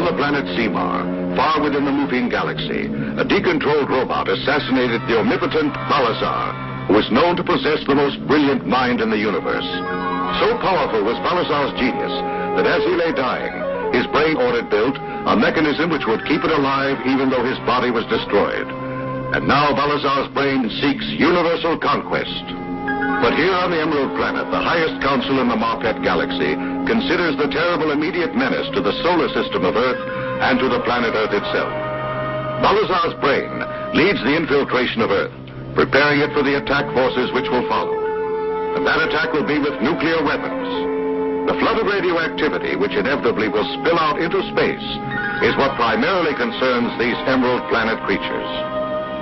On the planet Semar, far within the Mufine galaxy, a decontrolled robot assassinated the omnipotent Balazar, who was known to possess the most brilliant mind in the universe. So powerful was Balazar's genius that as he lay dying, his brain ordered built a mechanism which would keep it alive even though his body was destroyed. And now Balazar's brain seeks universal conquest. But here on the Emerald Planet, the highest council in the Marquette galaxy considers the terrible immediate menace to the solar system of Earth and to the planet Earth itself. Balazar's brain leads the infiltration of Earth, preparing it for the attack forces which will follow. And that attack will be with nuclear weapons. The flood of radioactivity, which inevitably will spill out into space, is what primarily concerns these Emerald Planet creatures.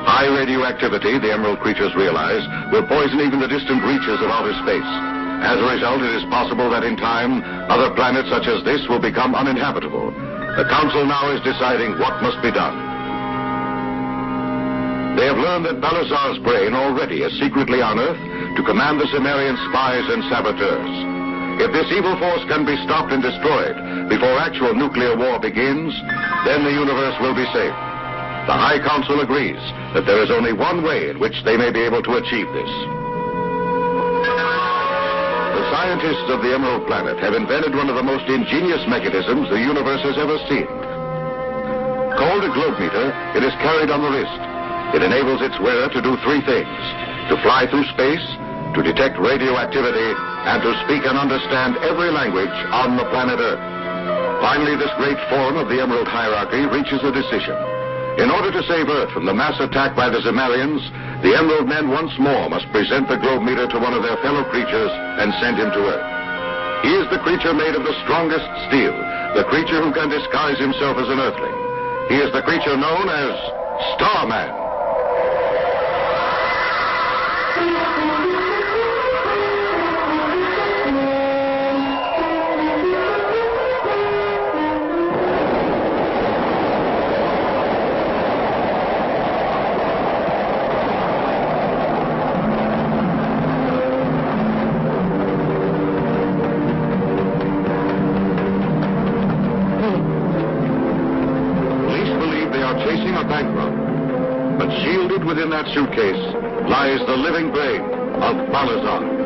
High radioactivity, the Emerald creatures realize, will poison even the distant reaches of outer space. As a result, it is possible that in time, other planets such as this will become uninhabitable. The Council now is deciding what must be done. They have learned that Balazar's brain already is secretly on Earth to command the Sumerian spies and saboteurs. If this evil force can be stopped and destroyed before actual nuclear war begins, then the universe will be safe. The High Council agrees that there is only one way in which they may be able to achieve this. The scientists of the Emerald Planet have invented one of the most ingenious mechanisms the universe has ever seen. Called a globe meter, it is carried on the wrist. It enables its wearer to do three things: to fly through space, to detect radioactivity, and to speak and understand every language on the planet Earth. Finally, this great forum of the Emerald Hierarchy reaches a decision. In order to save Earth from the mass attack by the Zemarians, the Emerald Men once more must present the globe meter to one of their fellow creatures and send him to Earth. He is the creature made of the strongest steel, the creature who can disguise himself as an Earthling. He is the creature known as Starman. Within that suitcase lies the living brain of Balazar.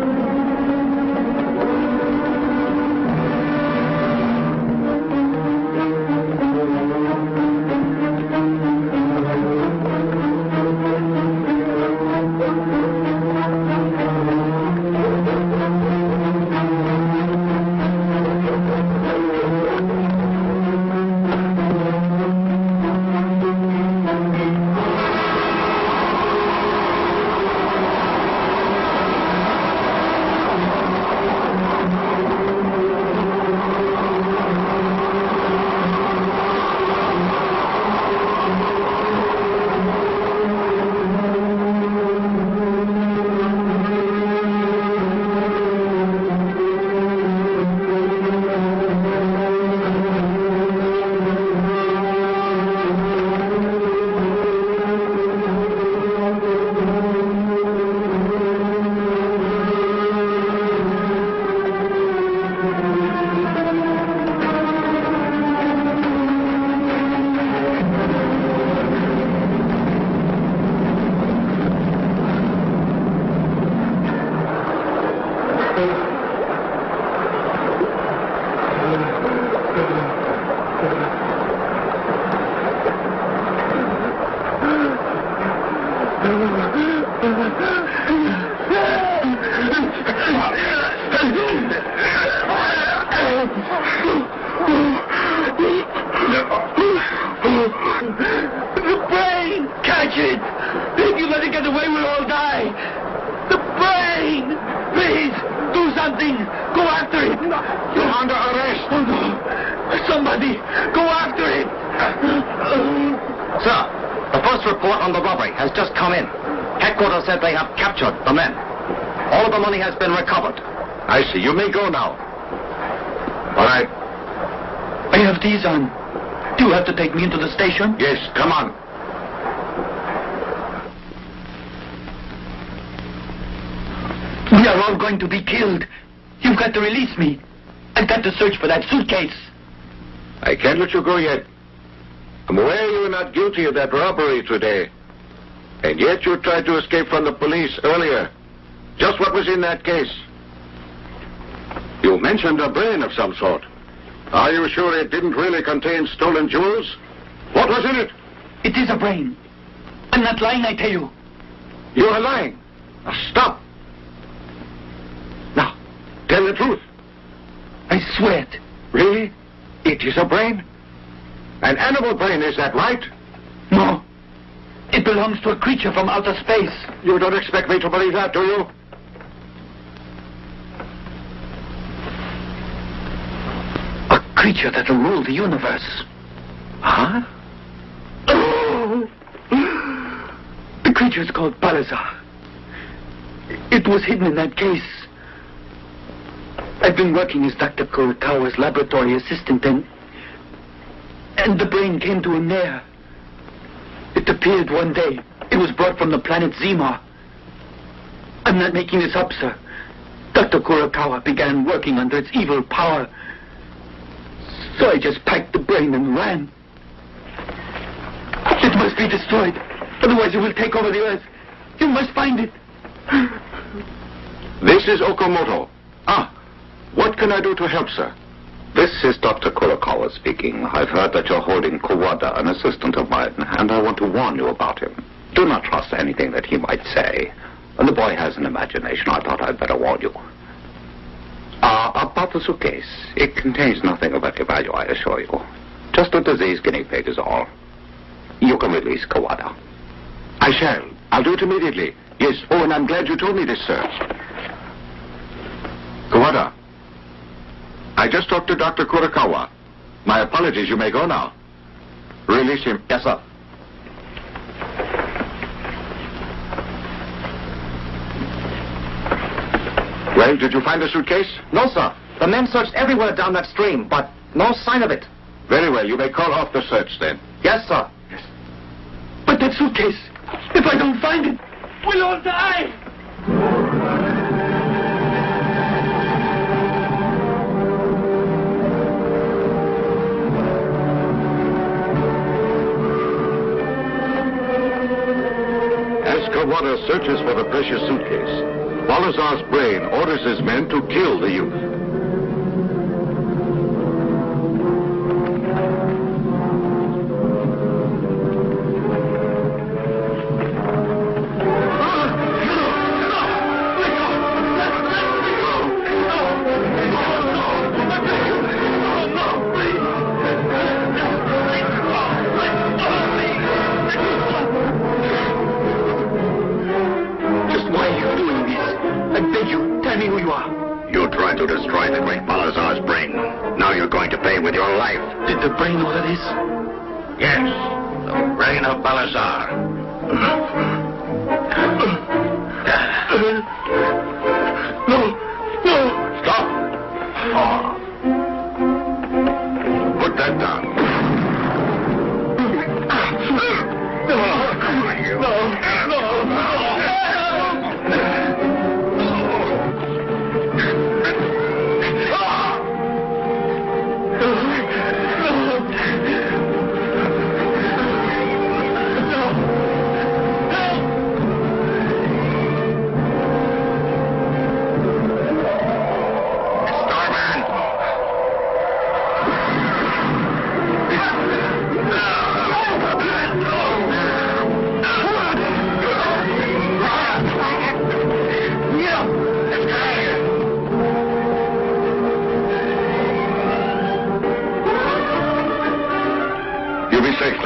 The brain! Catch it! If you let it get away, we'll all die! The brain! Please, do something! Go after it! You're under arrest! Oh, no. Somebody, go after it! Sir, the first report on the robbery has just come in. Headquarters said they have captured the men. All of the money has been recovered. I see. You may go now. All right. I have these on. Do you have to take me into the station? Yes, come on. We are all going to be killed. You've got to release me. I've got to search for that suitcase. I can't let you go yet. I'm aware you were not guilty of that robbery today. And yet you tried to escape from the police earlier. Just what was in that case? You mentioned a brain of some sort. Are you sure it didn't really contain stolen jewels? What was in it? It is a brain. I'm not lying, I tell you. You are lying. Now stop. Now, tell the truth. I swear it. Really? It is a brain? An animal brain, is that right? No. It belongs to a creature from outer space. You don't expect me to believe that, do you? A creature that will rule the universe. Huh? Oh. The creature is called Balazar. It was hidden in that case. I've been working as Dr. Kurokawa's laboratory assistant, and the brain came to him there. It appeared one day. It was brought from the planet Zemar. I'm not making this up, sir. Dr. Kurokawa began working under its evil power. So I just packed the brain and ran. It must be destroyed. Otherwise it will take over the earth. You must find it. This is Okamoto. What can I do to help, sir? This is Dr. Kurokawa speaking. I've heard that you're holding Kawada, an assistant of mine, and I want to warn you about him. Do not trust anything that he might say. The boy has an imagination. I thought I'd better warn you. About the suitcase. It contains nothing of any value, I assure you. Just a diseased guinea pig is all. You can release Kawada. I shall. I'll do it immediately. Yes. Oh, and I'm glad you told me this, sir. Kawada. I just talked to Dr. Kurokawa. My apologies. You may go now. Release him. Yes, sir. Well, did you find the suitcase? No, sir. The men searched everywhere down that stream, but no sign of it. Very well. You may call off the search then. Yes, sir. But that suitcase, if I don't find it, we'll all die. As Kawada searches for the precious suitcase, Balazar's brain orders his men to kill the youth. You tried to destroy the great Balazar's brain. Now you're going to pay with your life. Did the brain order this? Yes, the brain of Balazar. No. Stop! Put that down.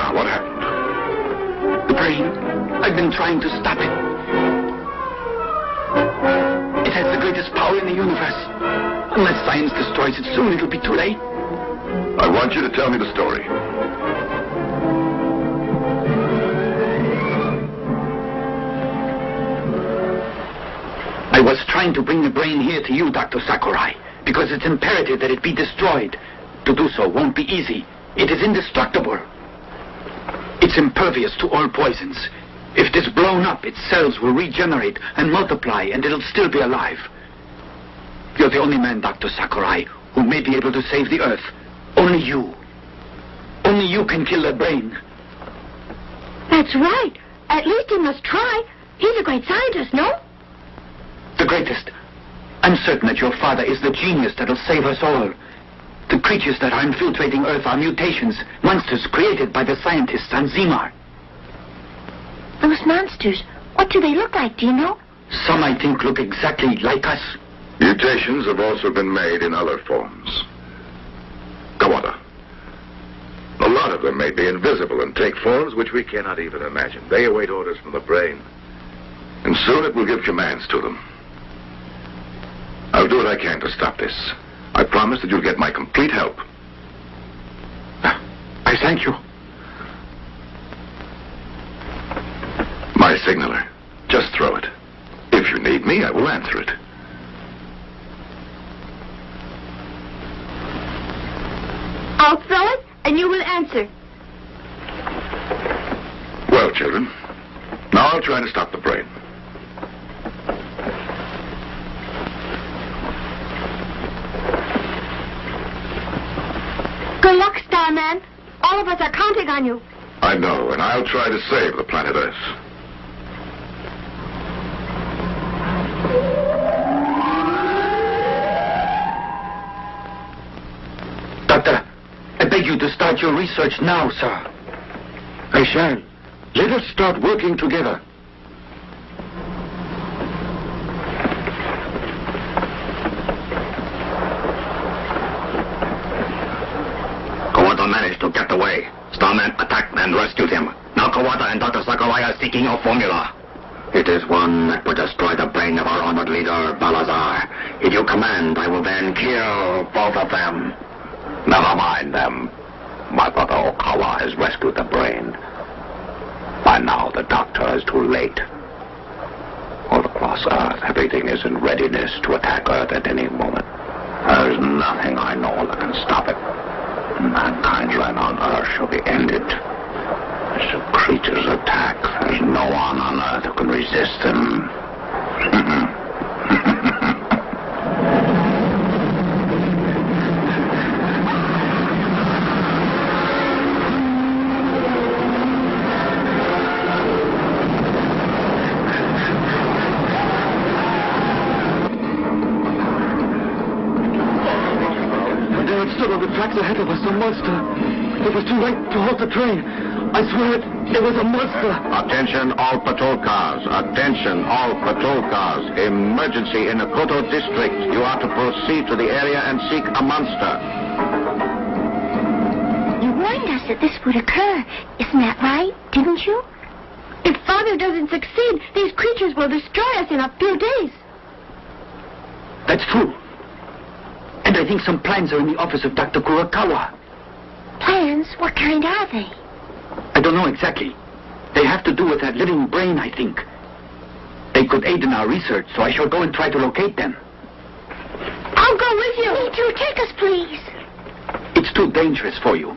What happened? The brain. I've been trying to stop it. It has the greatest power in the universe. Unless science destroys it soon, it'll be too late. I want you to tell me the story. I was trying to bring the brain here to you, Dr. Sakurai, because it's imperative that it be destroyed. To do so won't be easy. It is indestructible. It's impervious to all poisons. If it is blown up, its cells will regenerate and multiply, and it'll still be alive. You're the only man, Dr. Sakurai, who may be able to save the Earth. Only you. Only you can kill the brain. That's right. At least he must try. He's a great scientist, no? The greatest. I'm certain that your father is the genius that'll save us all. The creatures that are infiltrating Earth are mutations, monsters created by the scientists on Zemar. Those monsters, what do they look like, do you know? Some, I think, look exactly like us. Mutations have also been made in other forms. Kawada. A lot of them may be invisible and take forms which we cannot even imagine. They await orders from the brain. And soon it will give commands to them. I'll do what I can to stop this. I promise that you'll get my complete help. I thank you. My signaler. Just throw it. If you need me, I will answer it. I'll throw it, and you will answer. Well, children, now I'll try to stop the brain. Good luck, Starman. All of us are counting on you. I know, and I'll try to save the planet Earth. Doctor, I beg you to start your research now, sir. I shall. Let us start working together. Kawada managed to get away. Starman attacked and rescued him. Now Kawada and Dr. Sakurai are seeking your formula. It is one that will destroy the brain of our honored leader, Balazar. If you command, I will then kill both of them. Never mind them. My brother Okawa has rescued the brain. By now, the doctor is too late. All across Earth, everything is in readiness to attack Earth at any moment. There's nothing I know that can stop it. Mankind's reign on Earth shall be ended. As the creatures attack, there's no one on Earth who can resist them. There had stood on the tracks ahead of us a monster. It was too late to halt the train. I swear it was a monster. Attention all patrol cars. Attention all patrol cars. Emergency in the Koto district. You are to proceed to the area and seek a monster. You warned us that this would occur. Isn't that right? Didn't you? If Father doesn't succeed, these creatures will destroy us in a few days. That's true. And I think some plans are in the office of Dr. Kurokawa. Plans? What kind are they? I don't know exactly. They have to do with that living brain, I think. They could aid in our research, so I shall go and try to locate them. I'll go with you. Me too. Take us, please. It's too dangerous for you.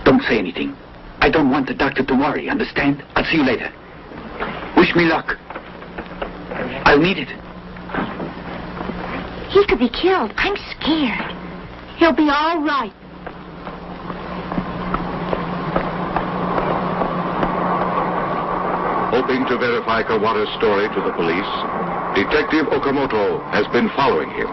Don't say anything. I don't want the doctor to worry, understand? I'll see you later. Wish me luck. I'll need it. He could be killed. I'm scared. He'll be all right. Hoping to verify Kawada's story to the police, Detective Okamoto has been following him.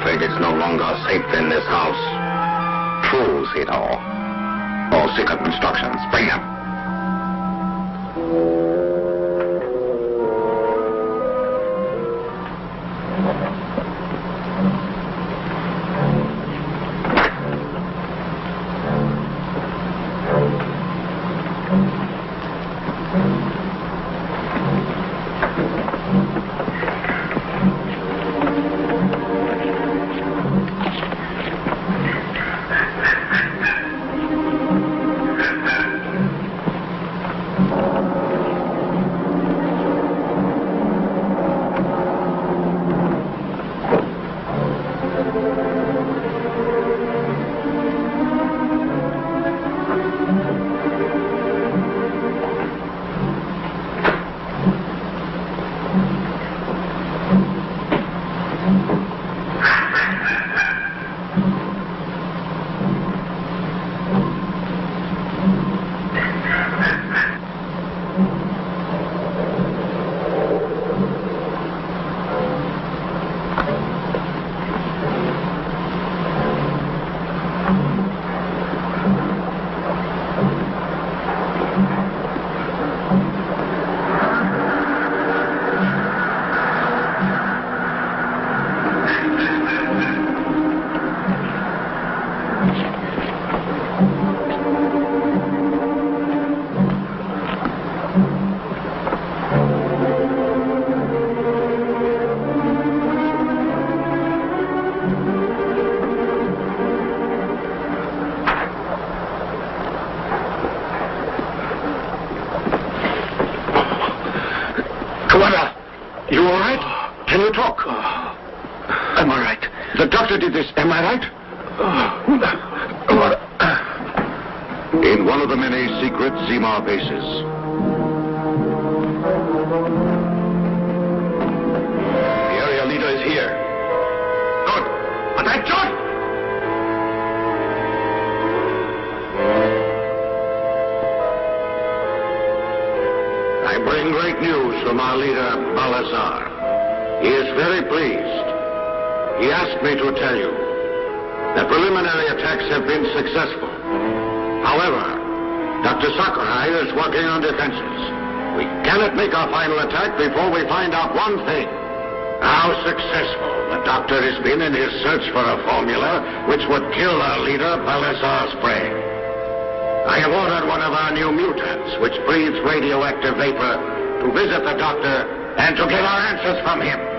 afraid it's no longer safe in this house. True, Zeno. All secret instructions. Bring them. Kawada, you all right? Can you talk? I'm all right. The doctor did this, am I right? In one of the many secret Zimar bases. The area leader is here. Good. Attention! I bring great news from our leader, Balazar. He is very pleased. He asked me to tell you that preliminary attacks have been successful. However, Dr. Sakurai is working on defenses. We cannot make our final attack before we find out one thing. How successful the doctor has been in his search for a formula which would kill our leader, Balazar's prey. I have ordered one of our new mutants, which breathes radioactive vapor, to visit the doctor and to get our answers from him.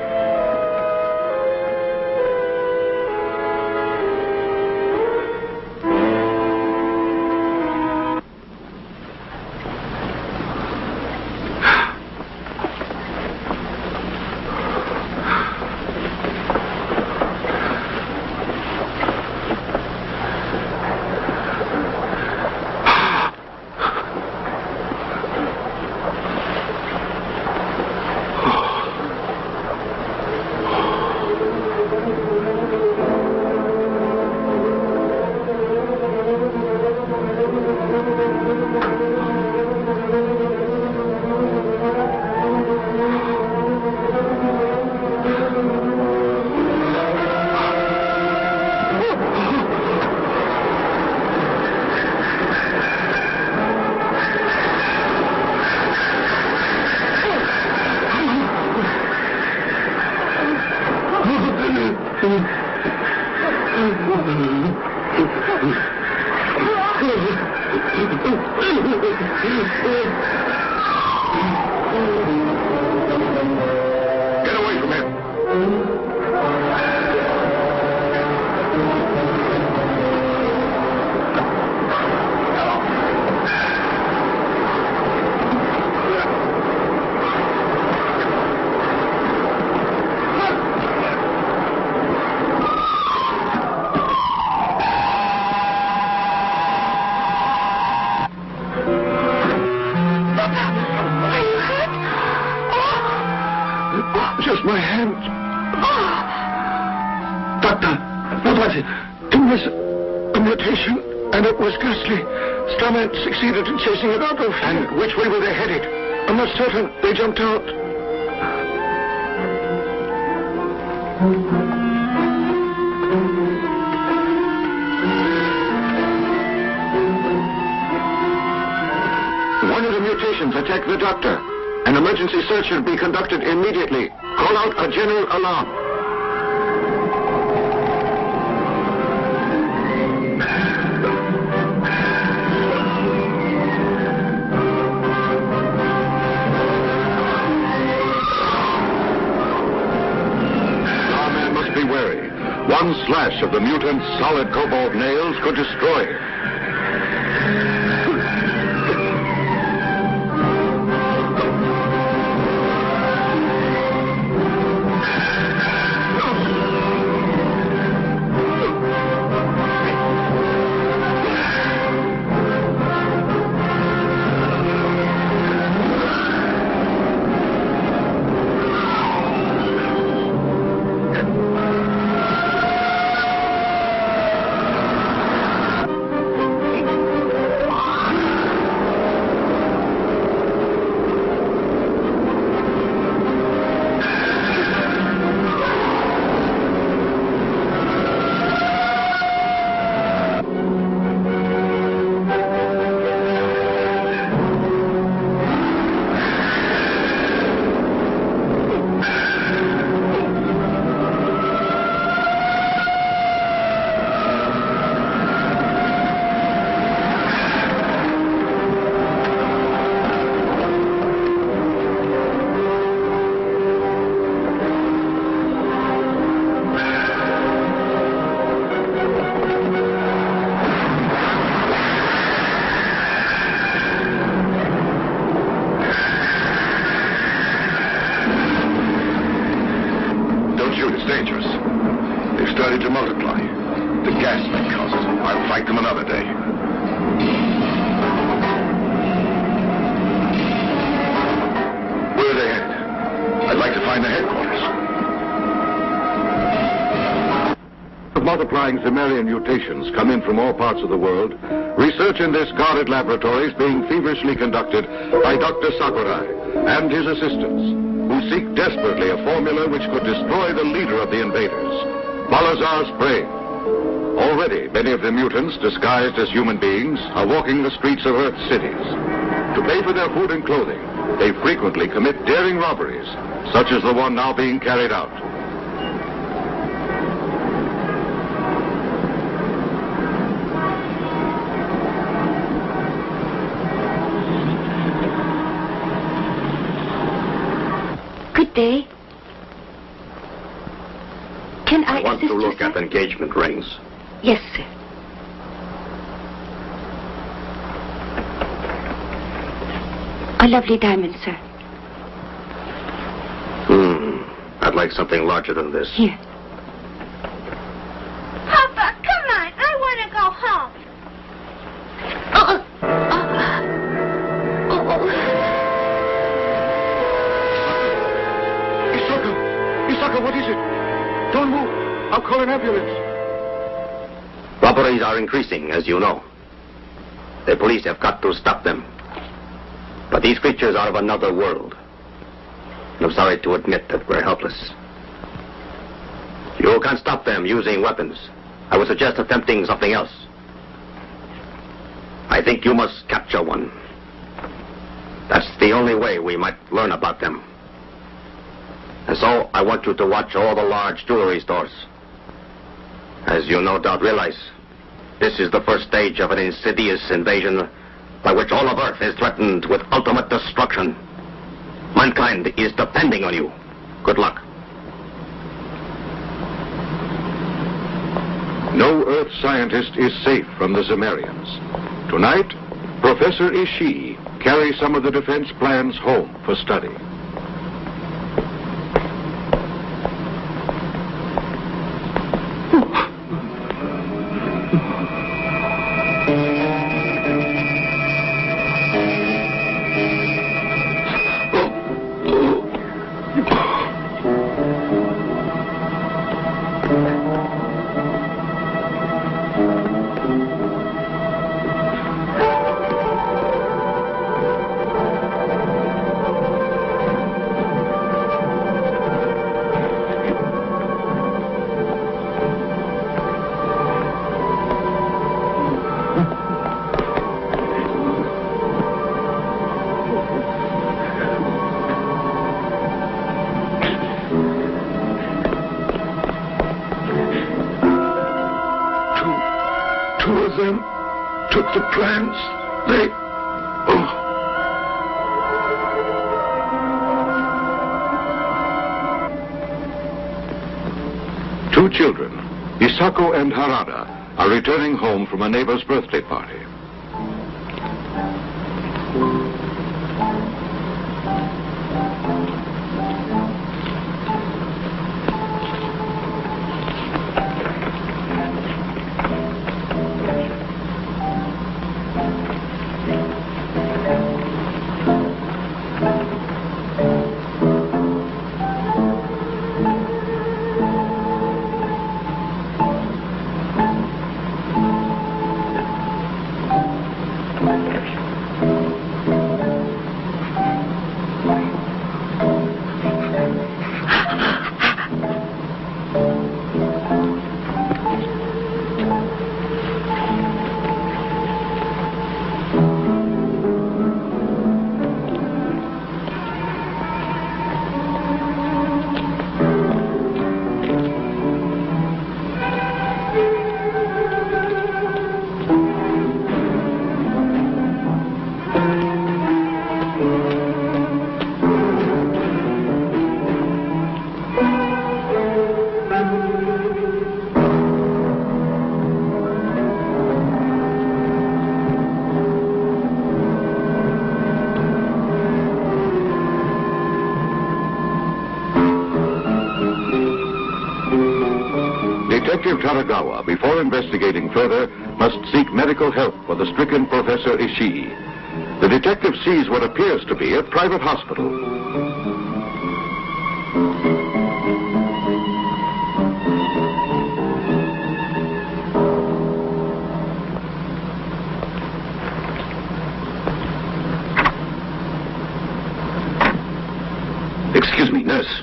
Get away from him. Just my hand. Doctor, what was it? It was a mutation, and it was ghastly. Starman succeeded in chasing it out of... And which way were they headed? I'm not certain. They jumped out. One of the mutations attacked the doctor. An emergency search should be conducted immediately. Call out a general alarm. Starman must be wary. One slash of the mutant's solid cobalt nails could destroy him. It's dangerous. They've started to multiply. The gas may cause it. I'll fight them another day. Where are they headed? I'd like to find the headquarters. Multiplying Zemerian mutations come in from all parts of the world. Research in this guarded laboratory is being feverishly conducted by Dr. Sakurai and his assistants, who seek desperately a formula which could destroy the leader of the invaders, Balazar's brain. Already, many of the mutants, disguised as human beings, are walking the streets of Earth's cities. To pay for their food and clothing, they frequently commit daring robberies, such as the one now being carried out. Good day. Can I want assist to you, look sir? at engagement rings. Yes, sir. A lovely diamond, sir. I'd like something larger than this. Here. Papa, come on. I want to go home. Isaka, what is it? Don't move. I'll call an ambulance. Robberies are increasing, as you know. The police have got to stop them. But these creatures are of another world. I'm sorry to admit that we're helpless. You can't stop them using weapons. I would suggest attempting something else. I think you must capture one. That's the only way we might learn about them. And so I want you to watch all the large jewelry stores. As you no doubt realize, this is the first stage of an insidious invasion by which all of Earth is threatened with ultimate destruction. Mankind is depending on you. Good luck. No Earth scientist is safe from the Zemerians. Tonight, Professor Ishii carries some of the defense plans home for study. took the plans. They... Oh. Two children, Isako and Harada, are returning home from a neighbor's birthday party. Detective Taragawa, before investigating further, must seek medical help for the stricken Professor Ishii. The detective sees what appears to be a private hospital. Excuse me, nurse.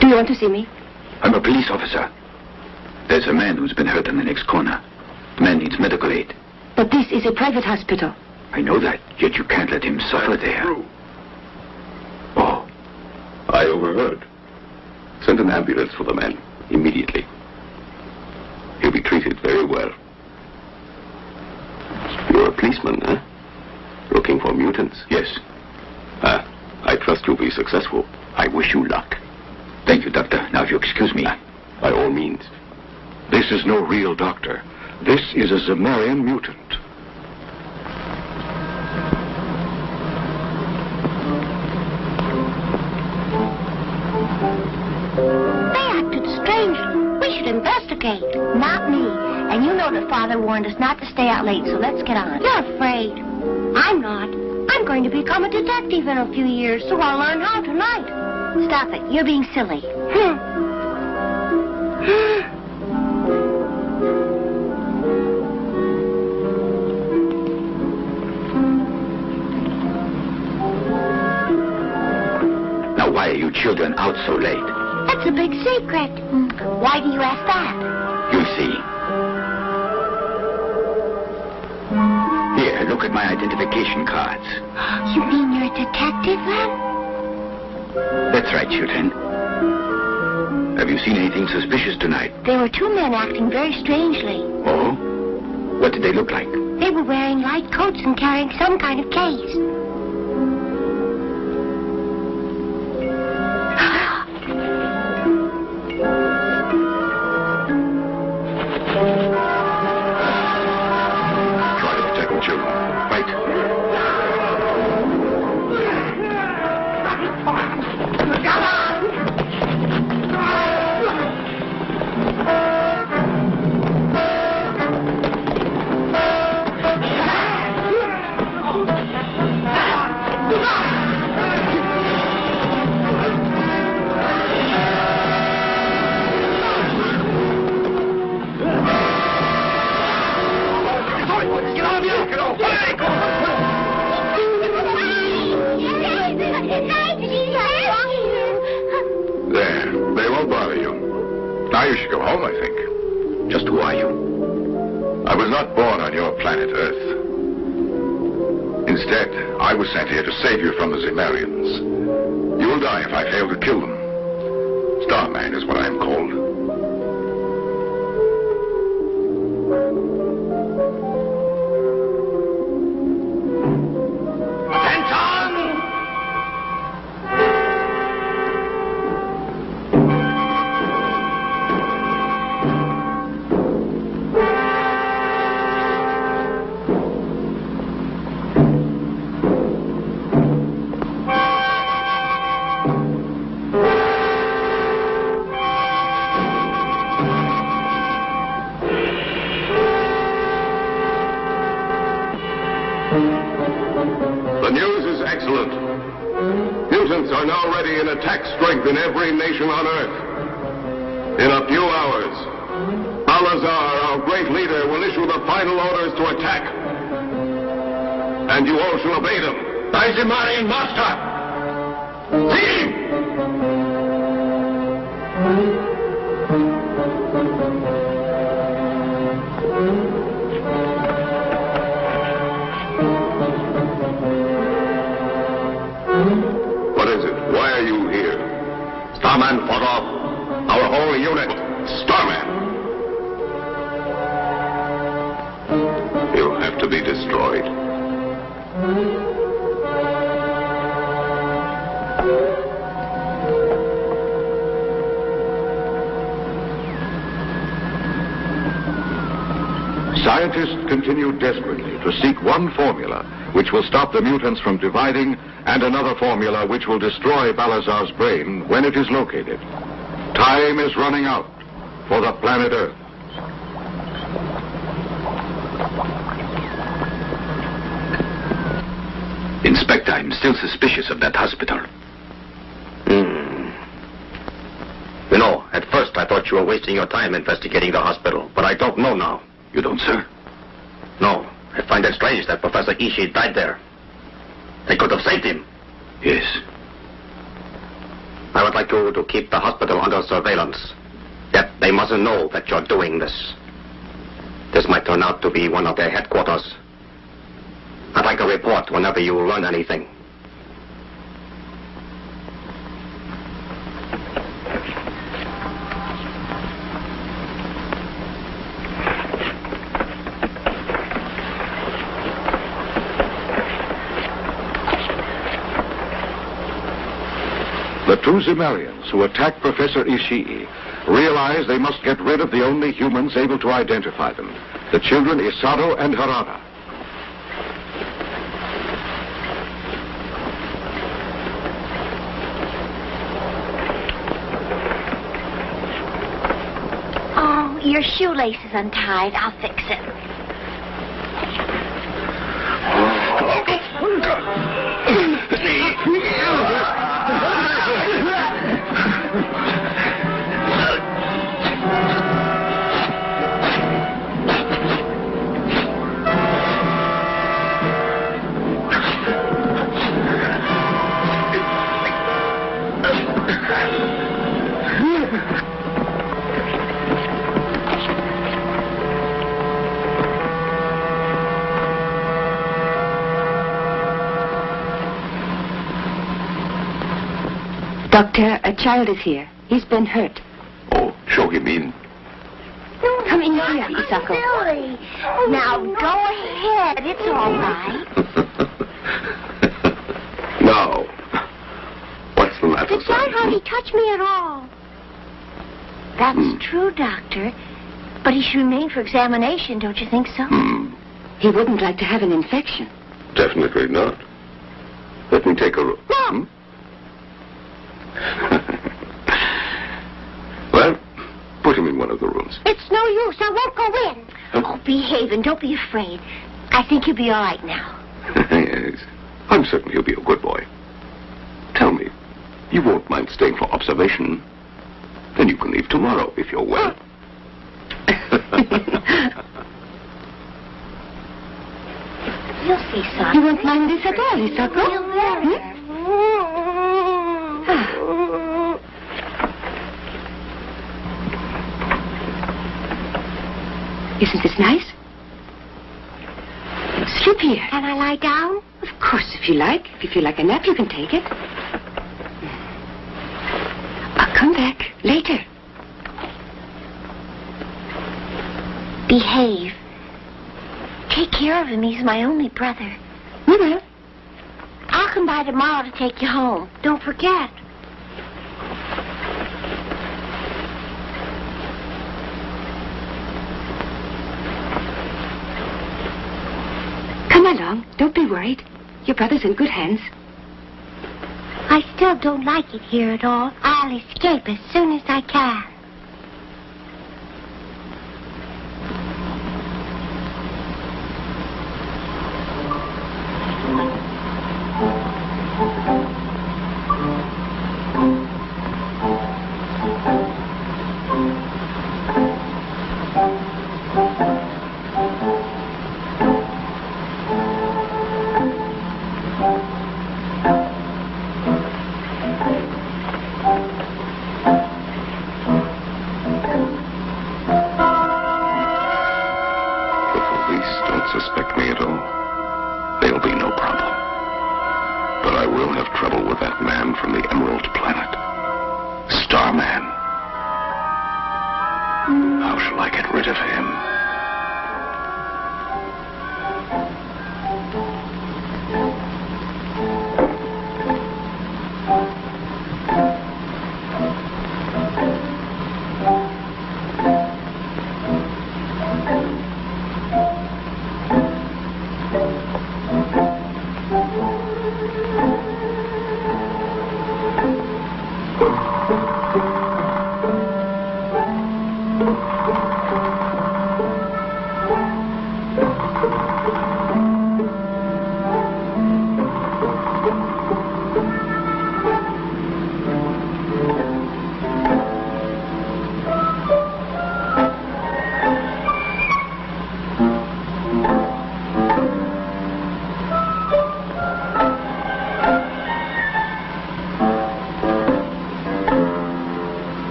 Do you want to see me? I'm a police officer. There's a man who's been hurt in the next corner. The man needs medical aid. But this is a private hospital. I know that, yet you can't let him suffer there. Oh, I overheard. Send an ambulance for the man, immediately. He'll be treated very well. You're a policeman, huh? Looking for mutants? Yes. I trust you'll be successful. I wish you luck. Thank you, Doctor. Now, if you excuse me. By all means. This is no real doctor. This is a Zemarian mutant. They acted strangely. We should investigate. Not me. And you know that Father warned us not to stay out late, so let's get on. You're afraid. I'm not. I'm going to become a detective in a few years, so I'll learn how tonight. Stop it. You're being silly. Now, why are you children out so late? That's a big secret. Why do you ask that? You'll see. Here, look at my identification cards. You mean you're a detective, then? That's right, children. Have you seen anything suspicious tonight? There were two men acting very strangely. Oh? What did they look like? They were wearing light coats and carrying some kind of case. Try to protect the children. Right. There. They won't bother you. Now you should go home, I think. Just who are you? I was not born on your planet Earth. Instead, I was sent here to save you from the Zemarians. You will die if I fail to kill them. Starman is what I am called. in attack strength in every nation on Earth. In a few hours, Balazar, our great leader, will issue the final orders to attack. And you all shall obey them. Aizimari, master! See! What is it? Why are you here? Starman fought off our whole unit. Starman! He'll have to be destroyed. Scientists continue desperately to seek one formula which will stop the mutants from dividing, and another formula which will destroy Balazar's brain when it is located. Time is running out for the planet Earth. Inspector, I'm still suspicious of that hospital. You know, at first I thought you were wasting your time investigating the hospital, but I don't know now. You don't, sir? No, I find it strange that Professor Ishii died there. They could have saved him. Yes. I would like you to keep the hospital under surveillance. Yet they mustn't know that you're doing this. This might turn out to be one of their headquarters. I'd like a report whenever you learn anything. The two Zemarians who attacked Professor Ishii realize they must get rid of the only humans able to identify them, the children Isado and Harada. Oh, your shoelace is untied. I'll fix it. Doctor, a child is here. He's been hurt. Oh, show him in. Come in here, Isako. Silly. Now, go ahead. It's all right. Now, what's the matter, The child hardly touched me at all. That's true, Doctor. But he should remain for examination, don't you think so? He wouldn't like to have an infection. Definitely not. Let me take a look. No. Well, put him in one of the rooms. It's no use. I won't go in. Oh, behave and don't be afraid. I think you'll be all right now. Yes. I'm certain he'll be a good boy. Tell me, you won't mind staying for observation? Then you can leave tomorrow if you're well. You'll see, son. You won't mind this at all, Isako? You'll never. Isn't this nice? Sleep here. Can I lie down? Of course, if you like. If you feel like a nap, you can take it. I'll come back later. Behave. Take care of him. He's my only brother. We will. I'll come by tomorrow to take you home. Don't forget. Come along. Don't be worried. Your brother's in good hands. I still don't like it here at all. I'll escape as soon as I can. of that man from the Emerald Planet. Starman. How shall I get rid of him?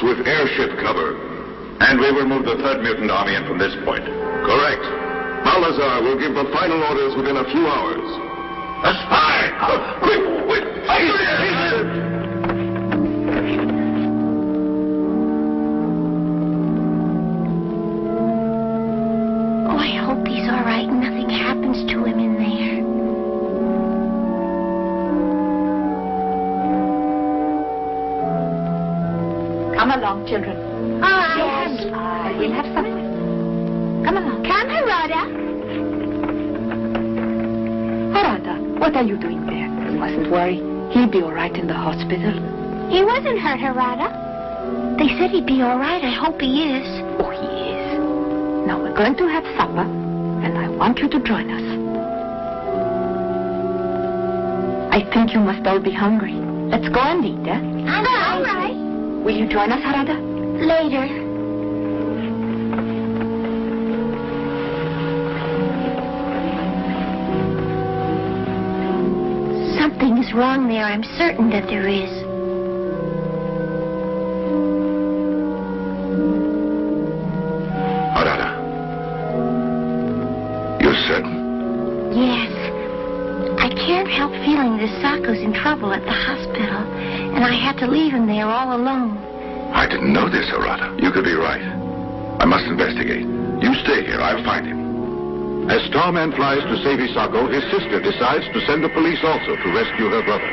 With airship cover. And we will move the third mutant army in from this point. Correct. Balazar will give the final orders within a few hours. A spy! Quick! Quick! Oh, I hope he's all right and nothing happens to him in there. Come along, children. Oh, yes. We'll have supper. Come along. Come, Harada. Harada, what are you doing there? You mustn't worry. He'll be all right in the hospital. He wasn't hurt, Harada. They said he'd be all right. I hope he is. Oh, he is. Now we're going to have supper, and I want you to join us. I think you must all be hungry. Let's go and eat, eh? I'm all right. Will you join us, Harada? Later. Something is wrong there. I'm certain that there is. Harada. You're certain? Yes. I can't help feeling that Sako's in trouble at the hospital, and I had to leave him there all alone. I didn't know this, Harada. You could be right. I must investigate. You stay here. I'll find him. As Starman flies to save Hisako, his sister decides to send the police also to rescue her brother.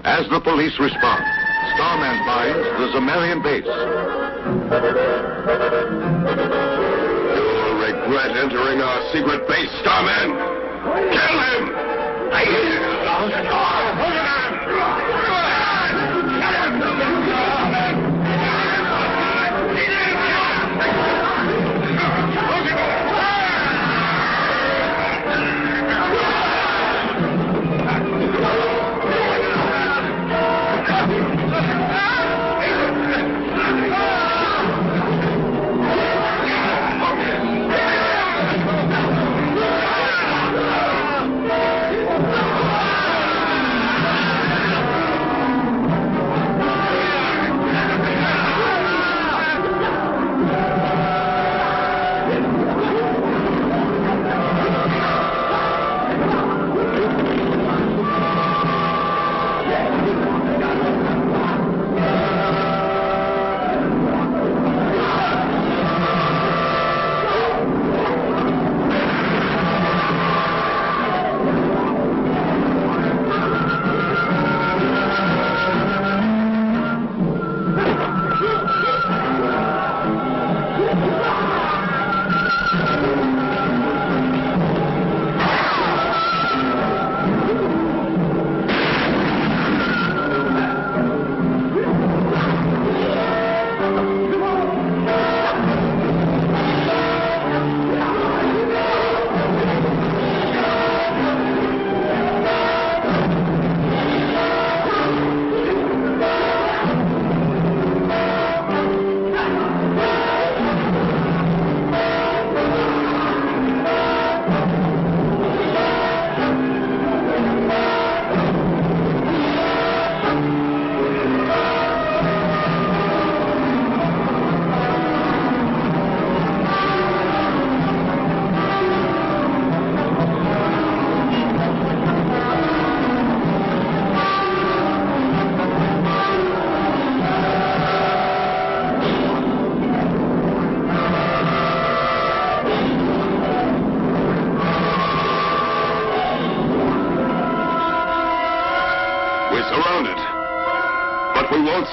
As the police respond, Starman finds the Zemarian base. You'll regret entering our secret base, Starman. Kill him!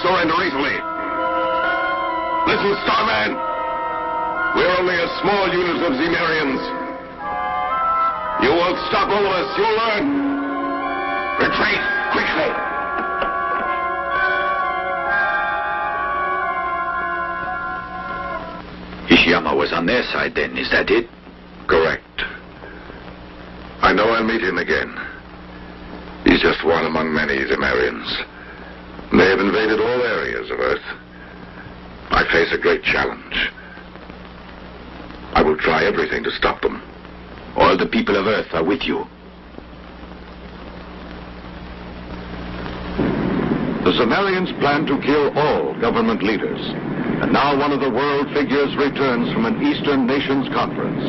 Surrender easily. Listen, Starman. We're only a small unit of Zemarians. You won't stop all of us. You'll learn. Retreat quickly. Ishiyama was on their side then, is that it? Correct. I know I'll meet him again. He's just one among many Zemarians. They have invaded all areas of Earth. I face a great challenge. I will try everything to stop them. All the people of Earth are with you. The Zemarians plan to kill all government leaders. And now one of the world figures returns from an Eastern Nations conference.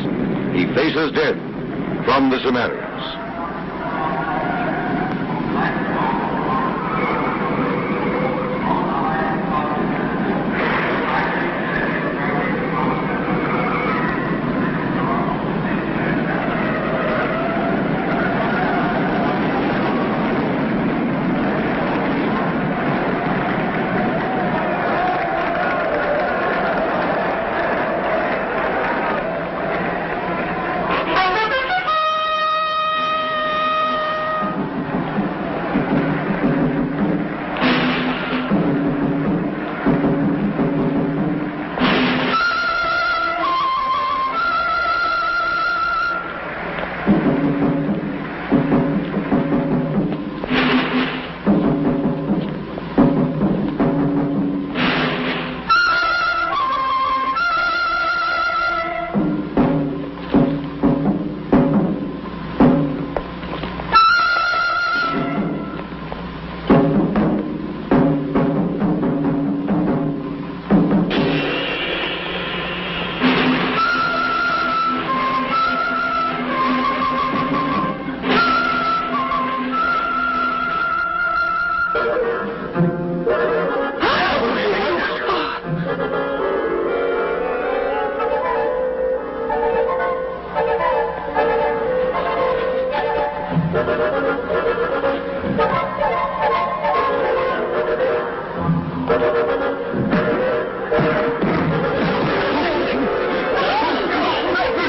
He faces death from the Zemarians.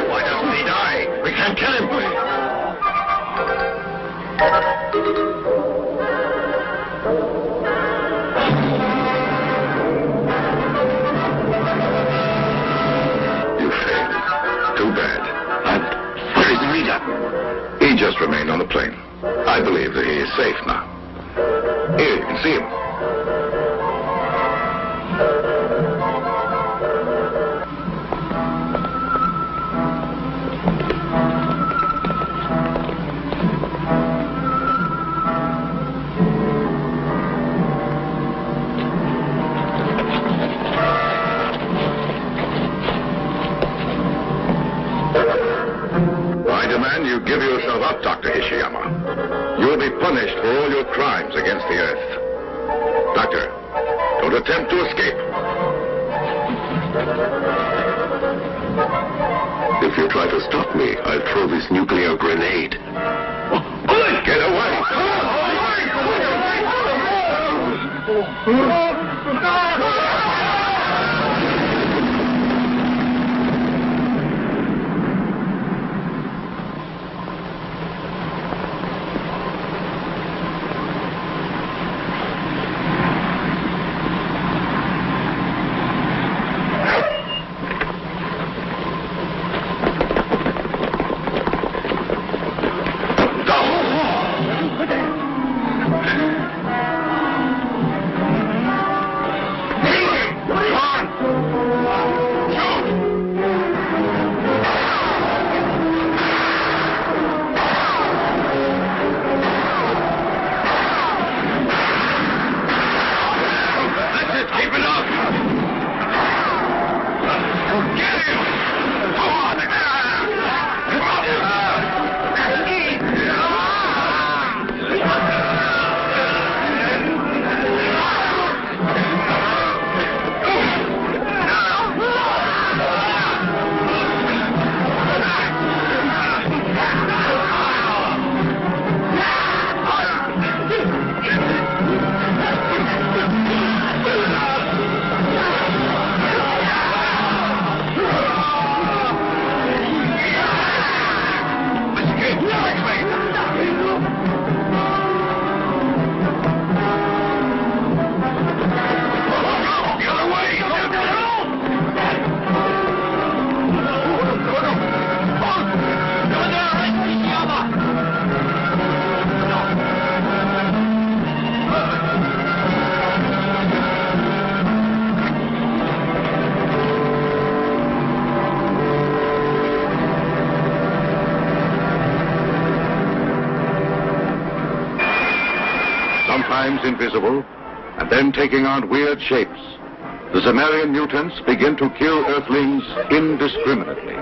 Why doesn't he die? We can't kill him. You failed. Too bad. But where is the reader? He just remained on the plane. I believe that he is safe now. Here, you can see him. I demand you give yourself up, Dr. Ishiyama. You will be punished for all your crimes against the Earth. Doctor, don't attempt to escape. If you try to stop me, I'll throw this nuclear grenade. Get away! Sometimes invisible, and then taking on weird shapes, the Zemarian mutants begin to kill Earthlings indiscriminately.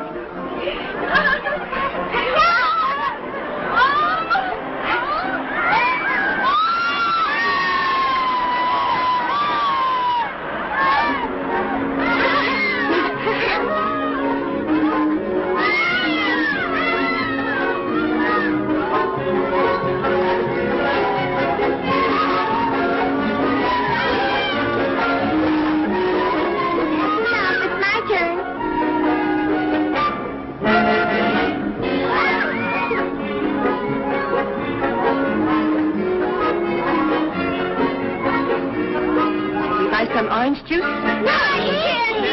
Some orange juice? No, I can't.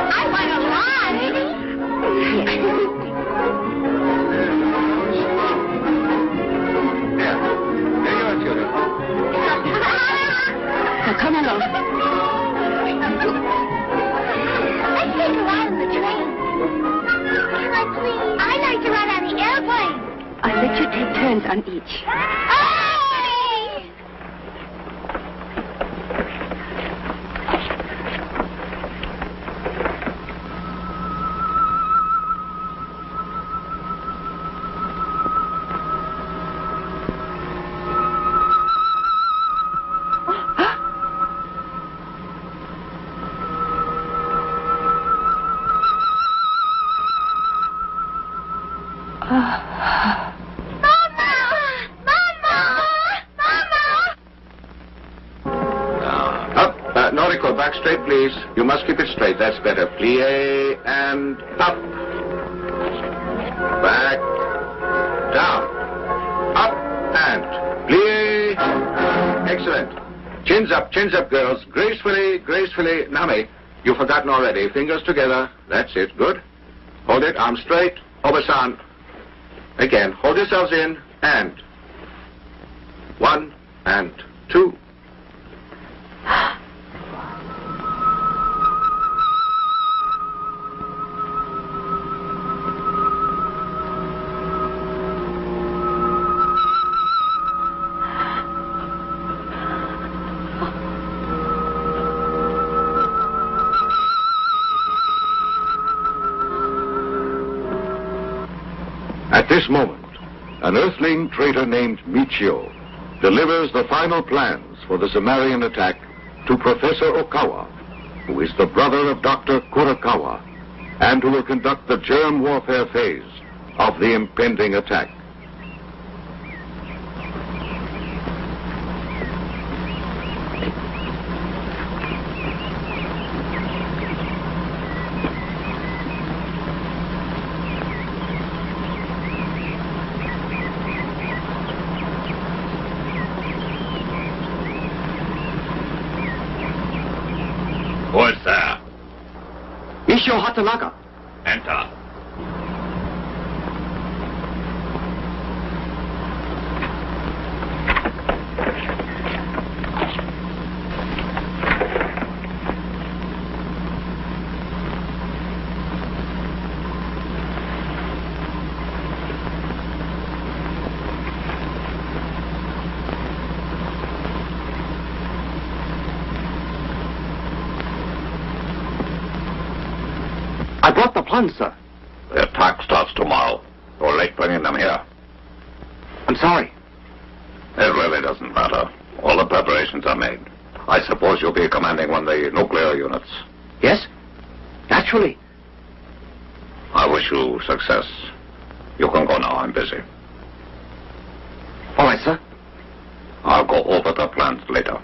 I want a lot. Here you are, children. Now come along. Let's take a ride on the train. Can I please? I'd like to ride on the airplane. I'll let you take turns on each. Noriko, back straight, please. You must keep it straight. That's better. Plie and up. Back. Down. Up and plie. Excellent. Chins up, girls. Gracefully, gracefully. Nami, you've forgotten already. Fingers together. That's it. Good. Hold it. Arms straight. Obasan. Again. Hold yourselves in. And 1 and 2. At this moment, an Earthling traitor named Michio delivers the final plans for the Sumerian attack to Professor Okawa, who is the brother of Dr. Kurokawa, and who will conduct the germ warfare phase of the impending attack. Who is there? Michio Hatanaga. Enter. I brought the plans, sir. The attack starts tomorrow. You're late bringing them here. I'm sorry. It really doesn't matter. All the preparations are made. I suppose you'll be commanding one of the nuclear units. Yes? Naturally. I wish you success. You can go now. I'm busy. All right, sir. I'll go over the plans later.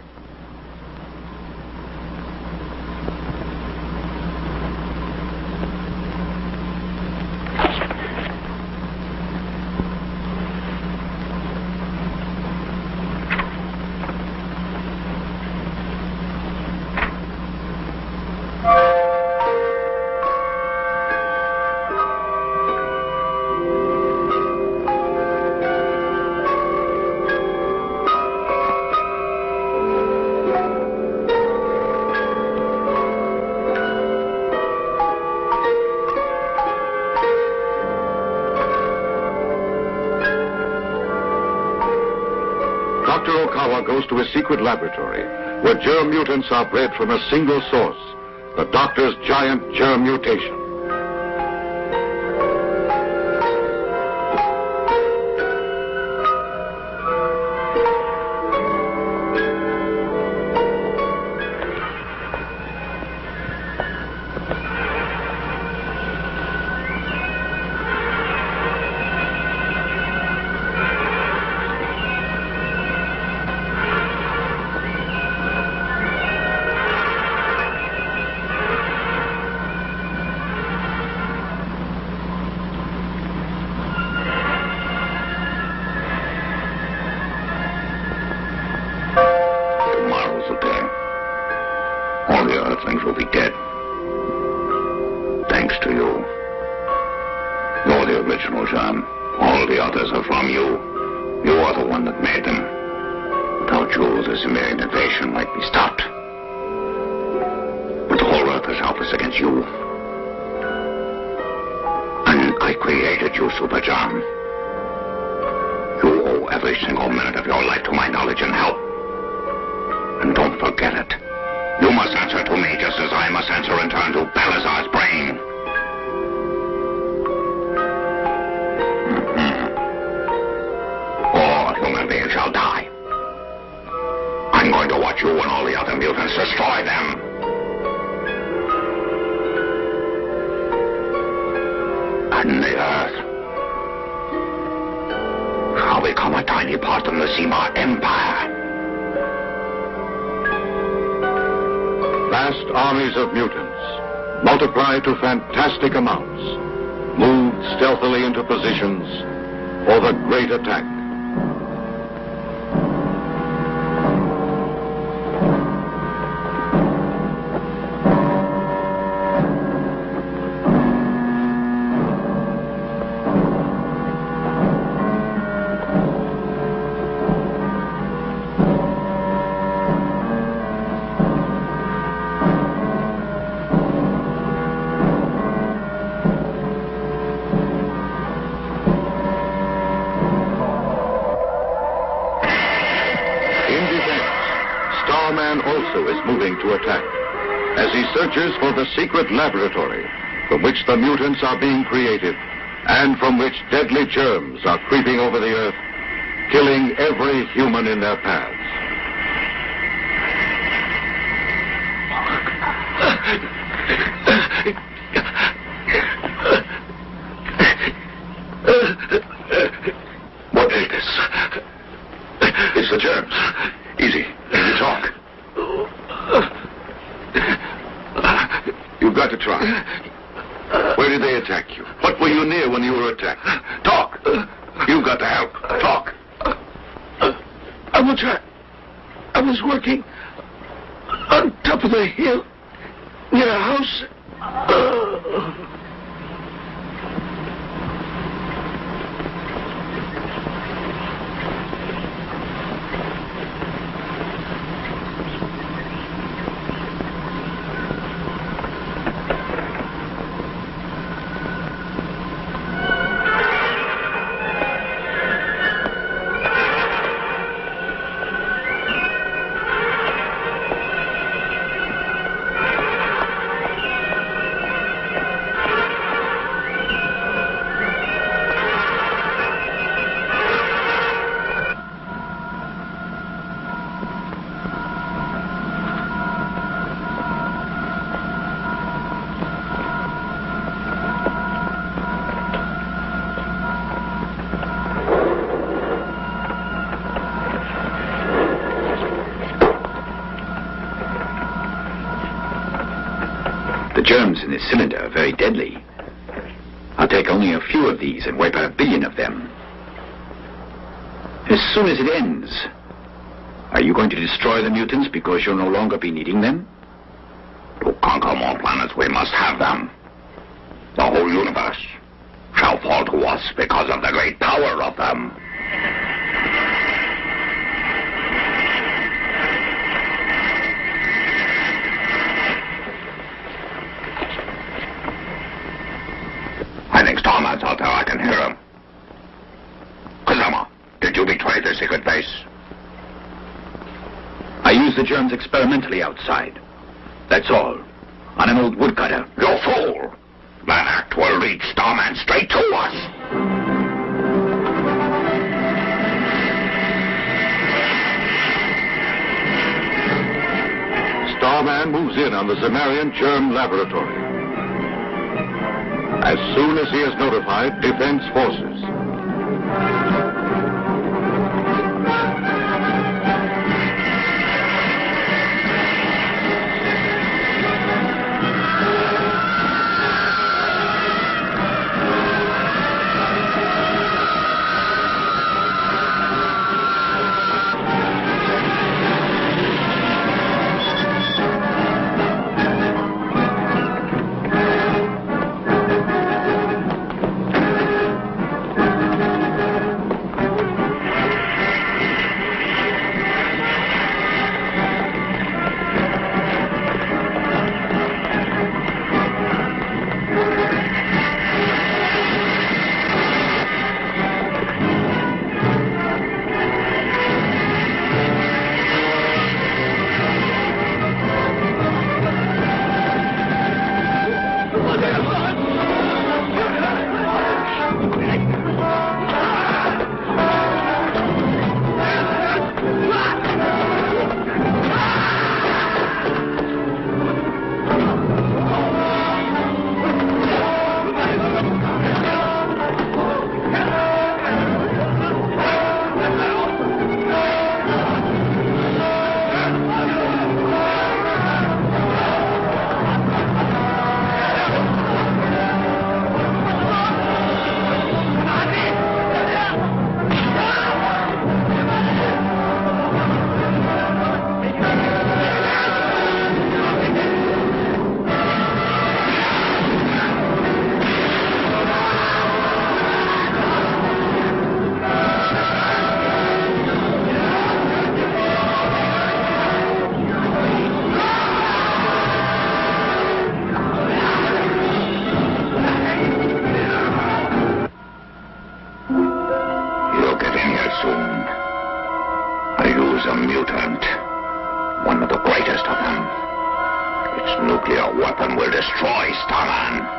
Dr. Okawa goes to a secret laboratory where germ mutants are bred from a single source, the doctor's giant germ mutation. Tomorrow's the day. All the other things will be dead. Thanks to you. You're the original, Jean. All the others are from you. You are the one that made them. Without you, the Sumerian invasion might be stopped. But the whole Earth is helpless against you. And I created you, Super John. You owe every single minute of your life to my knowledge and help. And don't forget it. You must answer to me just as I must answer in turn to Balazar's brain. All human beings shall die. I'm going to watch you and all the other mutants destroy them. And the Earth become a tiny part of the Zima Empire. Vast armies of mutants, multiplied to fantastic amounts, moved stealthily into positions for the great attack. Starman also is moving to attack as he searches for the secret laboratory from which the mutants are being created and from which deadly germs are creeping over the earth, killing every human in their paths. What is this? It's the germs. Easy. Easy talk. You've got to try. Where did they attack you? What were you near when you were attacked? Talk. You've got to help. Talk. I will try. I was working on top of the hill near a house. The germs in this cylinder are very deadly. I'll take only a few of these and wipe out 1 billion of them. As soon as it ends, are you going to destroy the mutants because you'll no longer be needing them? To conquer more planets, we must have them. The whole universe shall fall to us because of the great power of them. I think Starman's out there. I can hear him. Kazama, did you betray the secret base? I used the germs experimentally outside. That's all. On an old woodcutter. You fool! That act will lead Starman straight to us. Starman moves in on the Zemarian germ laboratory. As soon as he is notified, defense forces. weapon will destroy Starman.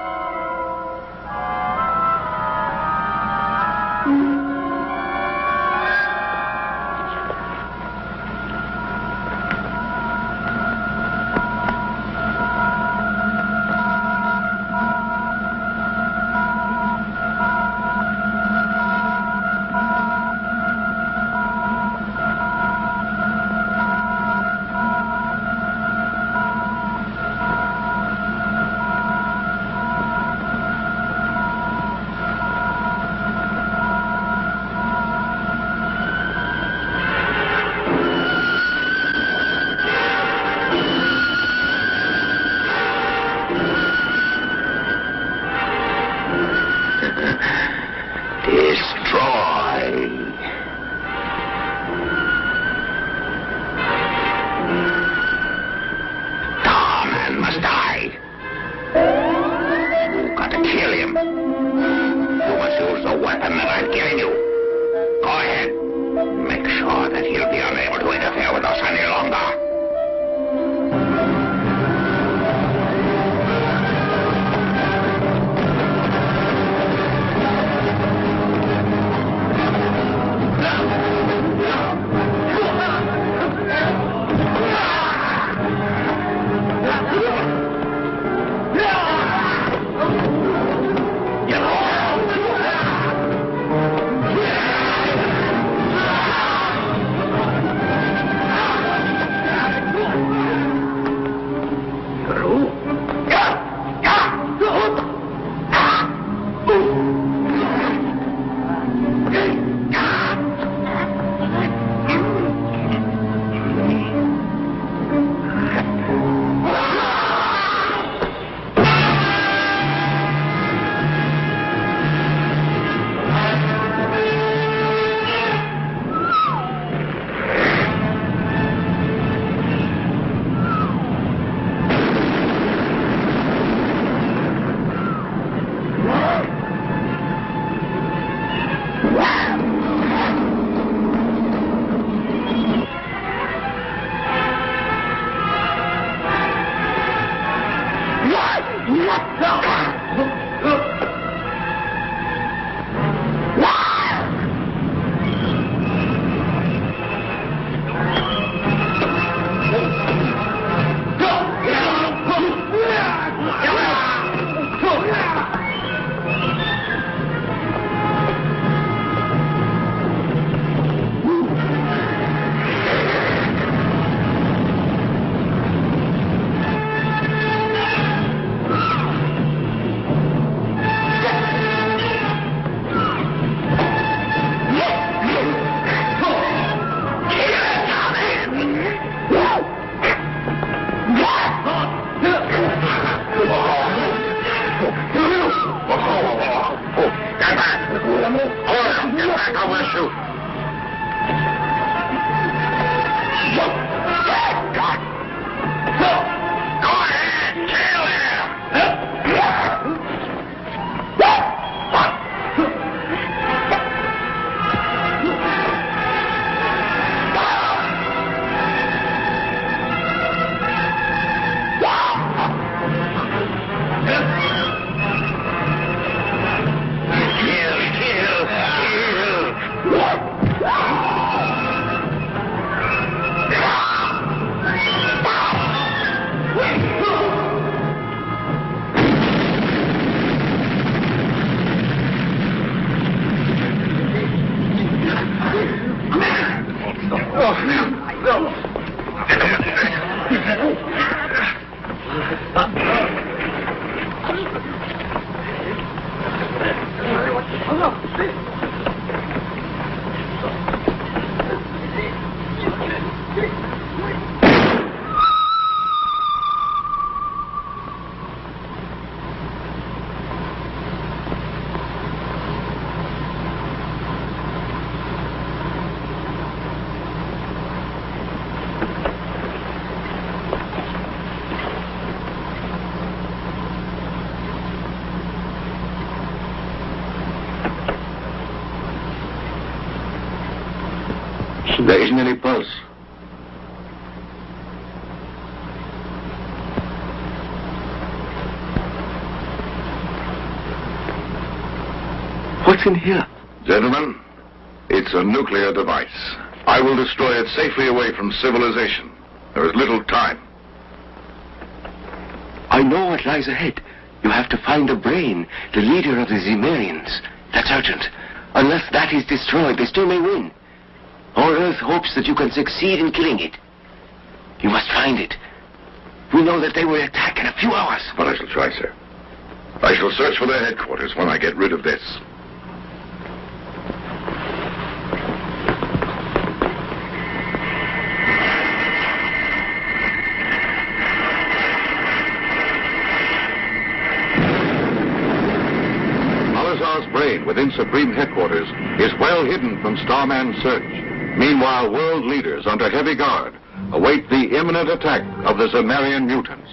There isn't any pulse. What's in here? Gentlemen, it's a nuclear device. I will destroy it safely away from civilization. There is little time. I know what lies ahead. You have to find the brain, the leader of the Zemarians. That's urgent. Unless that is destroyed, they still may win. Our Earth hopes that you can succeed in killing it. You must find it. We know that they will attack in a few hours. But I shall try, sir. I shall search for their headquarters when I get rid of this. Balazar's brain within Supreme Headquarters is well hidden from Starman's search. Meanwhile, world leaders under heavy guard await the imminent attack of the Zemarian mutants.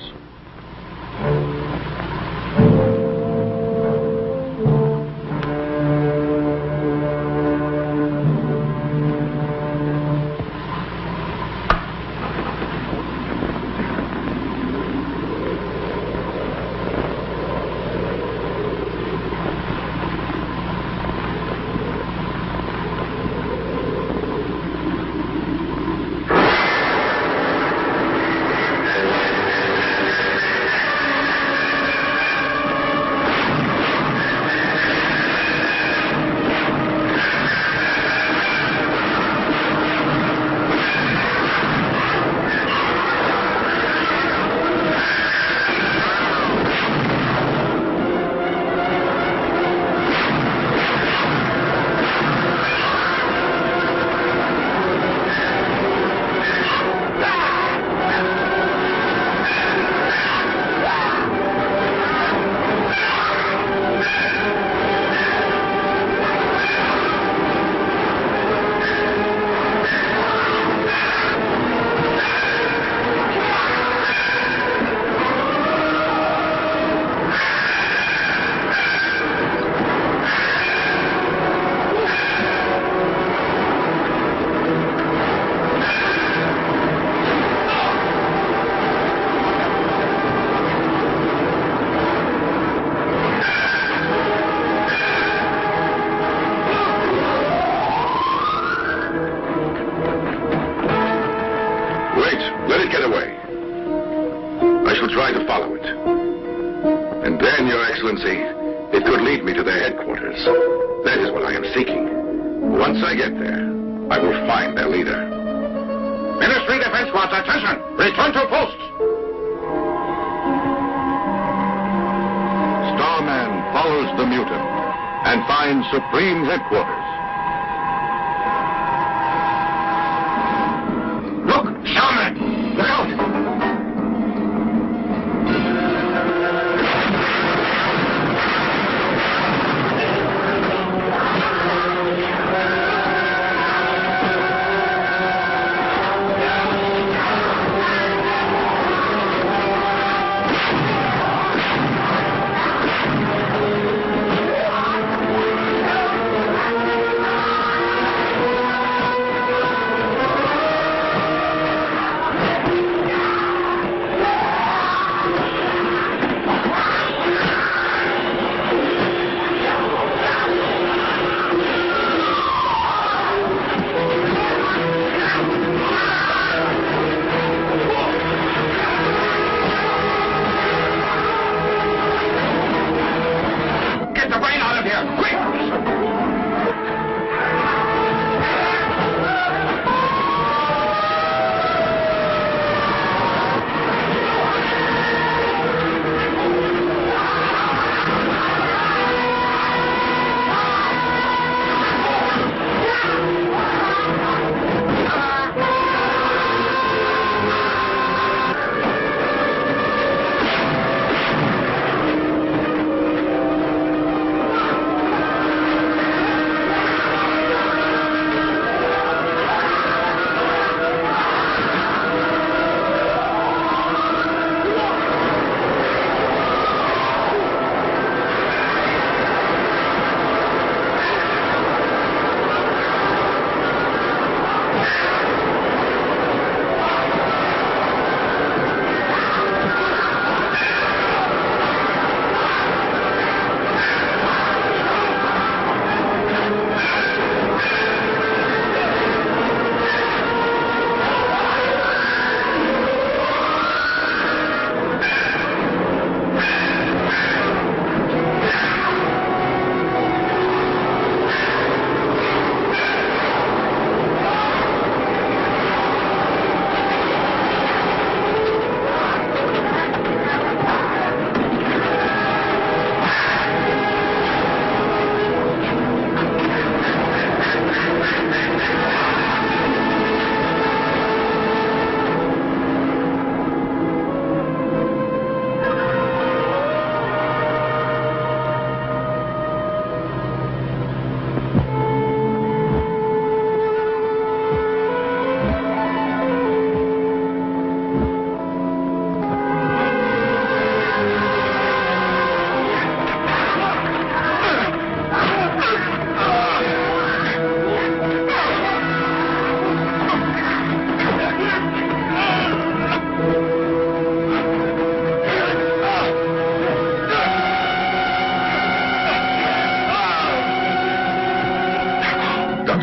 It could lead me to their headquarters. That is what I am seeking. Once I get there, I will find their leader. Ministry Defense Squads, attention! Return to post! Starman follows the mutant and finds Supreme Headquarters. Look! Starman! Look out!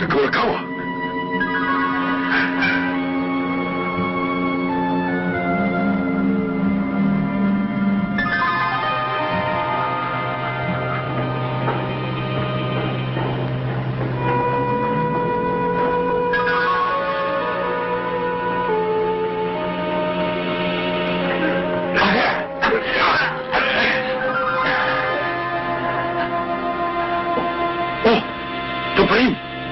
Dr. Kurokawa.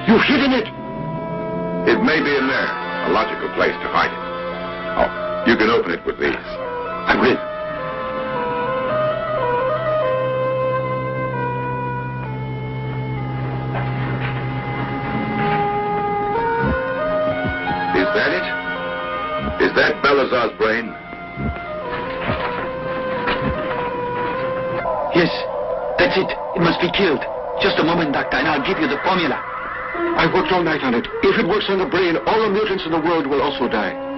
You've hidden it. It may be in there. A logical place to hide it. Oh, you can open it with these. I will. Is that it? Is that Balazar's brain? Yes, that's it. It must be killed. Just a moment, Doctor, and I'll give you the formula. I worked all night on it. If it works on the brain, all the mutants in the world will also die.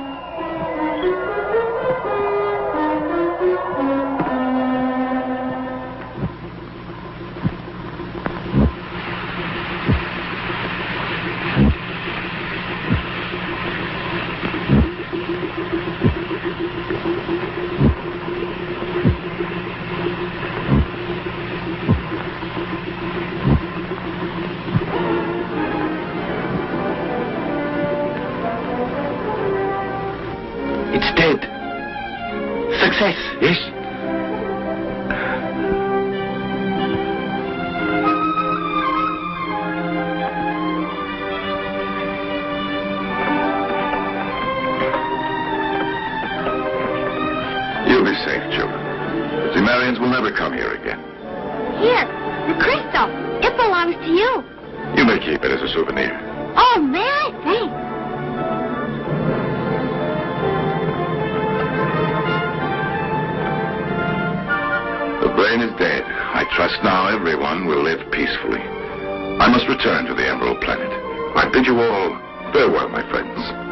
It's dead. Success. Yes? You'll be safe, children. The Zemarians will never come here again. Here, the crystal. It belongs to you. You may keep it as a souvenir. Oh, may I? Thanks. The brain is dead. I trust now everyone will live peacefully. I must return to the Emerald Planet. I bid you all farewell, my friends.